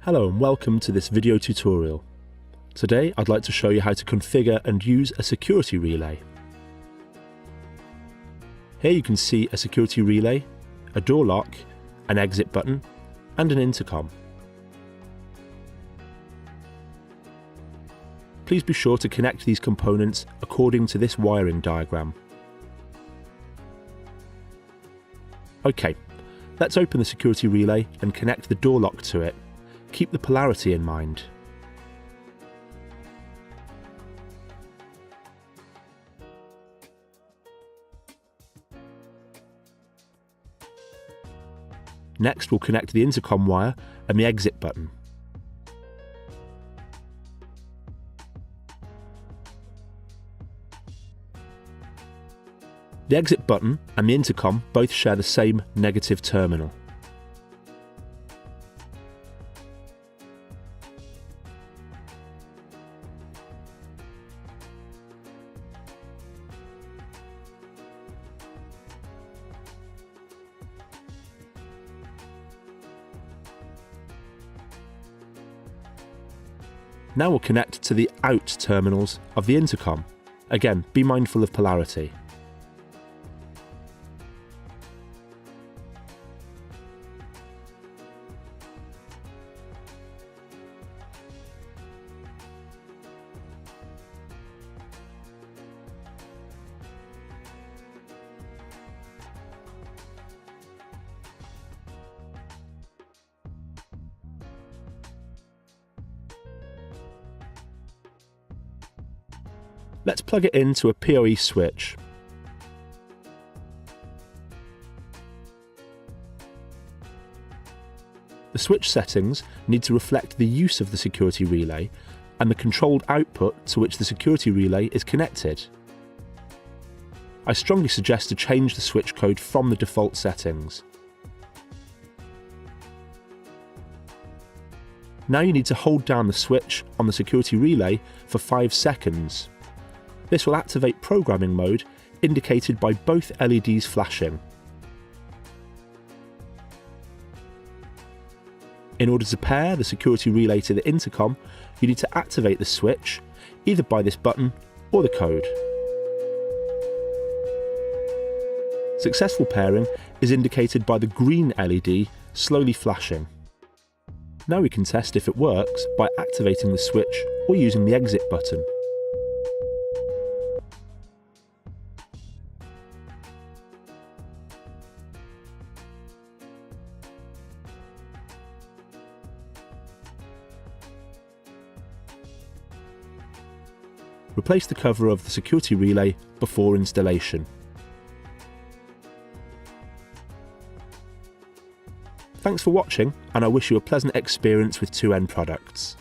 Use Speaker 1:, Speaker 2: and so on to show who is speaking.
Speaker 1: Hello and welcome to this video tutorial. Today I'd like to show you how to configure and use a security relay. Here you can see a security relay, a door lock, an exit button and an intercom. Please be sure to connect these components according to this wiring diagram. OK, let's open the security relay and connect the door lock to it. Keep the polarity in mind. Next, we'll connect the intercom wire and the exit button. The exit button and the intercom both share the same negative terminal. Now we'll connect to the out terminals of the intercom. Again, be mindful of polarity. Let's plug it into a PoE switch. The switch settings need to reflect the use of the security relay and the controlled output to which the security relay is connected. I strongly suggest to change the switch code from the default settings. Now you need to hold down the switch on the security relay for 5 seconds. This will activate programming mode, indicated by both LEDs flashing. In order to pair the security relay to the intercom, you need to activate the switch, either by this button or the code. Successful pairing is indicated by the green LED slowly flashing. Now we can test if it works by activating the switch or using the exit button. Replace the cover of the security relay before installation. Thanks for watching, and I wish you a pleasant experience with 2N products.